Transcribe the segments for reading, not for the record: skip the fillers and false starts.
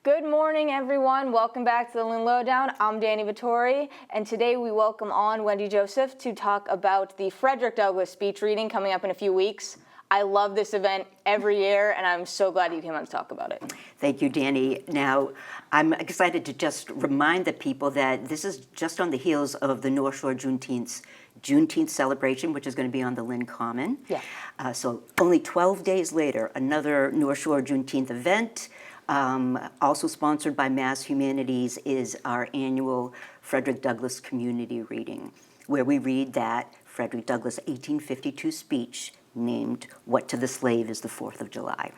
Good morning, everyone. Welcome back to the Lynn Lowdown. I'm Danny Vittori, and today we welcome on Wendy Joseph to talk about the Frederick Douglass Speech reading coming up in a few weeks. I love this event every year, and I'm so glad you came on to talk about it. Thank you, Danny. Now, I'm excited to just remind the people that this is just on the heels of the North Shore Juneteenth celebration, which is going to be on the Lynn Common. Yeah. So only 12 days later, another North Shore Juneteenth event, also sponsored by Mass Humanities, is our annual Frederick Douglass community reading, where we read that Frederick Douglass 1852 speech named "What to the Slave is the 4th of July."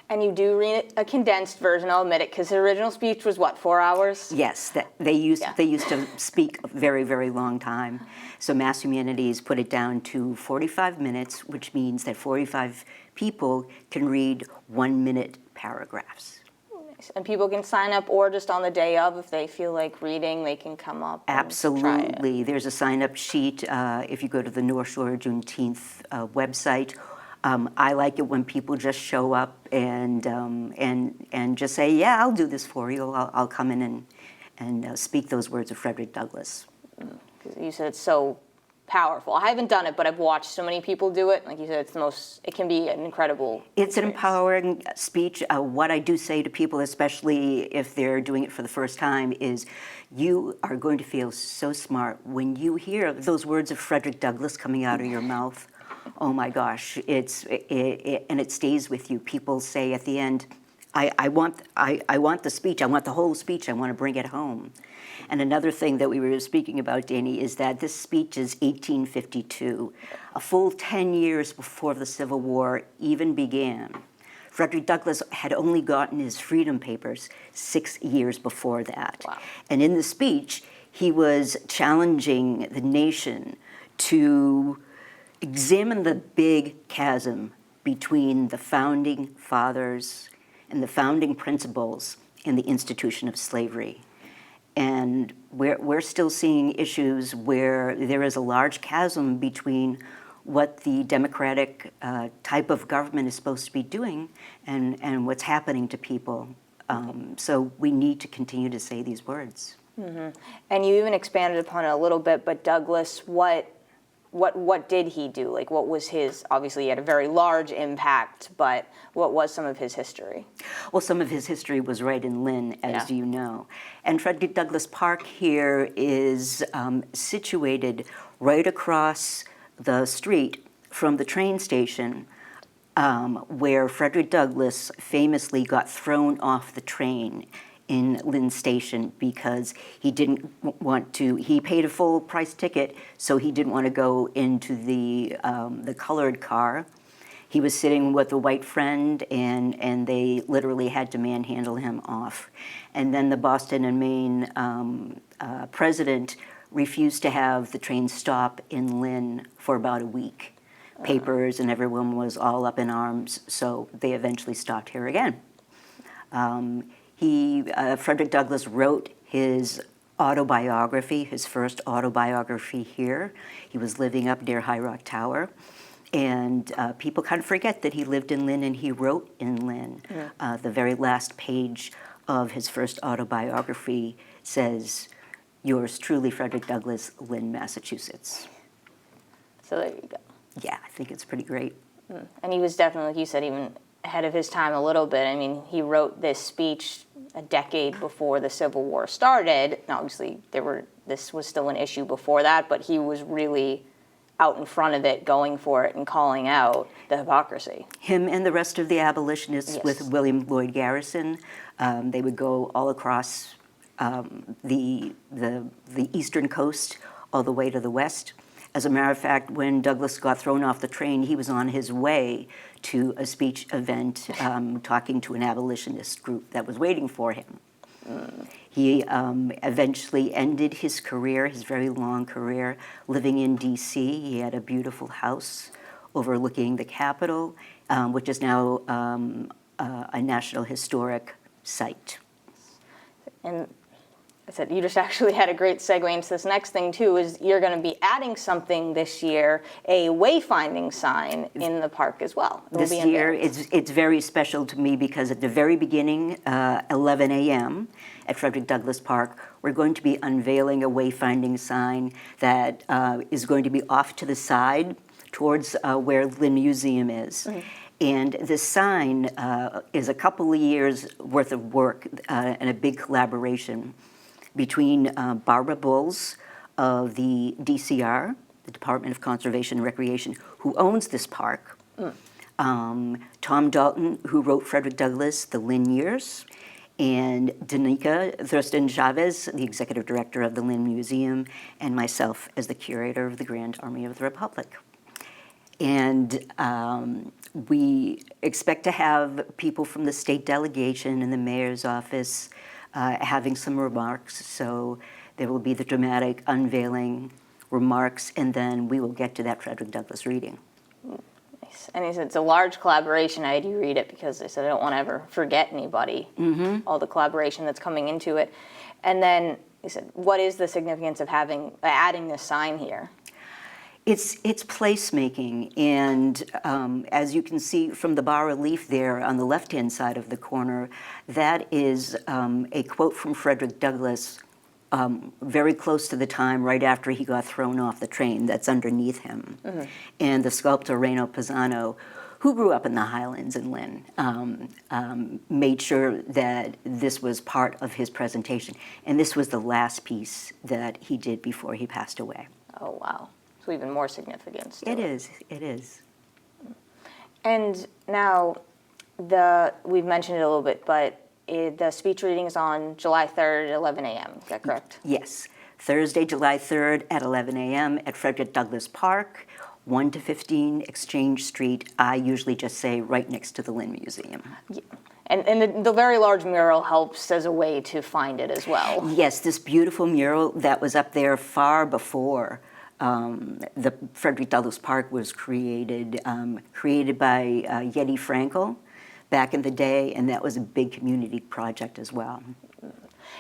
And you do read a condensed version, I'll admit it, because the original speech was, what, 4 hours? Yes, they used to speak a very, very long time. So Mass Humanities put it down to 45 minutes, which means that 45 people can read 1-minute paragraphs. And people can sign up, or just on the day of, if they feel like reading, they can come up and Absolutely. try it. There's a sign-up sheet if you go to the North Shore Juneteenth website. I like it when people just show up and just say, "Yeah, I'll do this for you. I'll come in and speak those words of Frederick Douglass." You said it's so powerful. I haven't done it, but I've watched so many people do it. Like you said, it can be an incredible It's an experience. empowering speech. What I do say to people, especially if they're doing it for the first time, is you are going to feel so smart when you hear those words of Frederick Douglass coming out of your mouth. Oh my gosh, and it stays with you. People say at the end, I want the speech, I want the whole speech, I want to bring it home. And another thing that we were speaking about, Danny, is that this speech is 1852, a full 10 years before the Civil War even began. Frederick Douglass had only gotten his freedom papers 6 years before that. Wow. And in the speech, he was challenging the nation to examine the big chasm between the founding fathers and the founding principles and the institution of slavery. And we're still seeing issues where there is a large chasm between what the democratic type of government is supposed to be doing and what's happening to people. So we need to continue to say these words. Mm-hmm. And you even expanded upon it a little bit, but Douglass, what did he do? Like, what was his, obviously he had a very large impact, but what was some of his history? Well, some of his history was right in Lynn, as you know. And Frederick Douglass Park here is situated right across the street from the train station where Frederick Douglass famously got thrown off the train in Lynn Station because he didn't want to, he paid a full price ticket, so he didn't want to go into the colored car. He was sitting with a white friend, and they literally had to manhandle him off. And then the Boston and Maine president refused to have the train stop in Lynn for about a week. Papers and everyone was all up in arms, so they eventually stopped here again. Frederick Douglass wrote his autobiography, his first autobiography here. He was living up near High Rock Tower. And people kind of forget that he lived in Lynn and he wrote in Lynn. Yeah. The very last page of his first autobiography says, "Yours truly, Frederick Douglass, Lynn, Massachusetts." So there you go. Yeah, I think it's pretty great. And he was definitely, like you said, even ahead of his time a little bit. I mean, he wrote this speech a decade before the Civil War started. Now, obviously, this was still an issue before that, but he was really out in front of it, going for it and calling out the hypocrisy. Him and the rest of the abolitionists with William Lloyd Garrison, they would go all across the eastern coast all the way to the west. As a matter of fact, when Douglass got thrown off the train, he was on his way to a speech event talking to an abolitionist group that was waiting for him. He eventually ended his career, his very long career, living in D.C. He had a beautiful house overlooking the Capitol, which is now a National Historic Site. And I said, you just actually had a great segue into this next thing too, is you're going to be adding something this year, a wayfinding sign in the park as well. This year, it's very special to me because at the very beginning, 11 a.m. at Frederick Douglass Park, we're going to be unveiling a wayfinding sign that is going to be off to the side towards where Lynn Museum is. Mm-hmm. And this sign is a couple of years worth of work and a big collaboration between Barbara Bulls of the DCR, the Department of Conservation and Recreation, who owns this park, Tom Dalton, who wrote Frederick Douglass, The Lynn Years, and Danica Thurston Chavez, the executive director of the Lynn Museum, and myself as the curator of the Grand Army of the Republic. And we expect to have people from the state delegation and the mayor's office having some remarks. So there will be the dramatic unveiling remarks, and then we will get to that Frederick Douglass reading. Nice. And he said it's a large collaboration. I had you read it because I said I don't want to ever forget anybody, all the collaboration that's coming into it. And then he said, what is the significance of adding this sign here? It's placemaking, and as you can see from the bas-relief there on the left-hand side of the corner, that is a quote from Frederick Douglass very close to the time right after he got thrown off the train that's underneath him. Mm-hmm. And the sculptor Reno Pisano, who grew up in the Highlands in Lynn, made sure that this was part of his presentation. And this was the last piece that he did before he passed away. Oh, wow. So even more significance. It is. And now, we've mentioned it a little bit, but the speech reading is on July 3rd at 11 a.m. Is that correct? Yes. Thursday, July 3rd at 11 a.m. at Frederick Douglass Park, 1 to 15 Exchange Street. I usually just say right next to the Lynn Museum. Yeah. And the very large mural helps as a way to find it as well. Yes, this beautiful mural that was up there far before the Frederick Douglass Park was created by Yeti Frankel back in the day, and that was a big community project as well.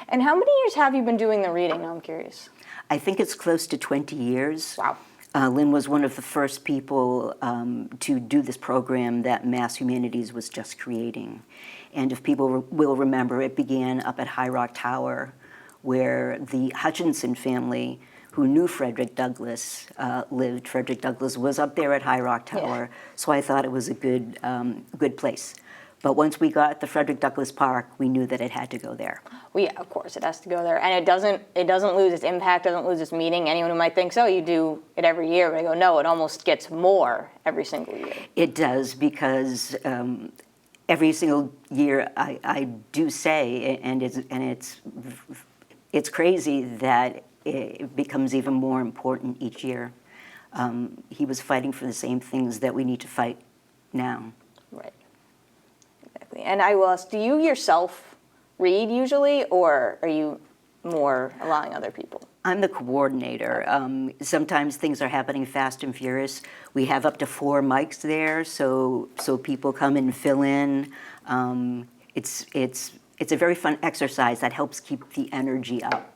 And how many years have you been doing the reading? I'm curious. I think it's close to 20 years. Wow. Lynn was one of the first people to do this program that Mass Humanities was just creating. And if people will remember, it began up at High Rock Tower, where the Hutchinson family, who knew Frederick Douglass, lived. Frederick Douglass was up there at High Rock Tower, so I thought it was a good place. But once we got the Frederick Douglass Park, we knew that it had to go there. Well, yeah, of course, it has to go there. And it doesn't lose its impact, doesn't lose its meaning. Anyone who might think, so you do it every year, but I go, no, it almost gets more every single year. It does, because every single year I do say, and it's crazy that it becomes even more important each year. He was fighting for the same things that we need to fight now. Right. Exactly. And I will ask, do you yourself read usually, or are you more allowing other people? I'm the coordinator. Sometimes things are happening fast and furious. We have up to 4 mics there, so people come and fill in. It's a very fun exercise that helps keep the energy up.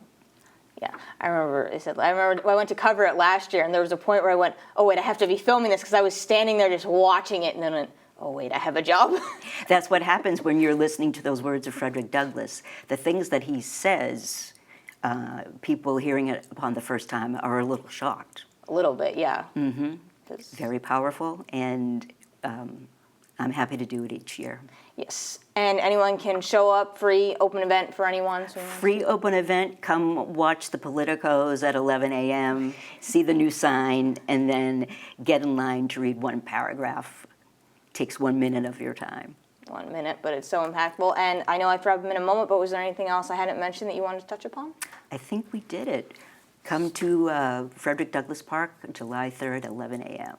Yeah, I remember I went to cover it last year, and there was a point where I went, oh wait, I have to be filming this, because I was standing there just watching it, and then went, oh wait, I have a job. That's what happens when you're listening to those words of Frederick Douglass. The things that he says, people hearing it upon the first time are a little shocked. A little bit, yeah. Mm-hmm. Very powerful, and I'm happy to do it each year. Yes, and anyone can show up, free, open event for anyone? So free open event, come watch the Politicos at 11 a.m., see the new sign, and then get in line to read one paragraph. Takes 1 minute of your time. 1 minute, but it's so impactful. And I know I threw up in a moment, but was there anything else I hadn't mentioned that you wanted to touch upon? I think we did it. Come to Frederick Douglass Park, July 3rd, 11 a.m.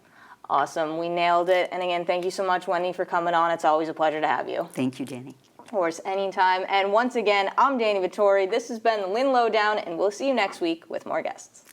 Awesome. We nailed it. And again, thank you so much, Wendy, for coming on. It's always a pleasure to have you. Thank you, Danny. Of course, anytime. And once again, I'm Danny Vittori. This has been the Lynn Lowdown, and we'll see you next week with more guests.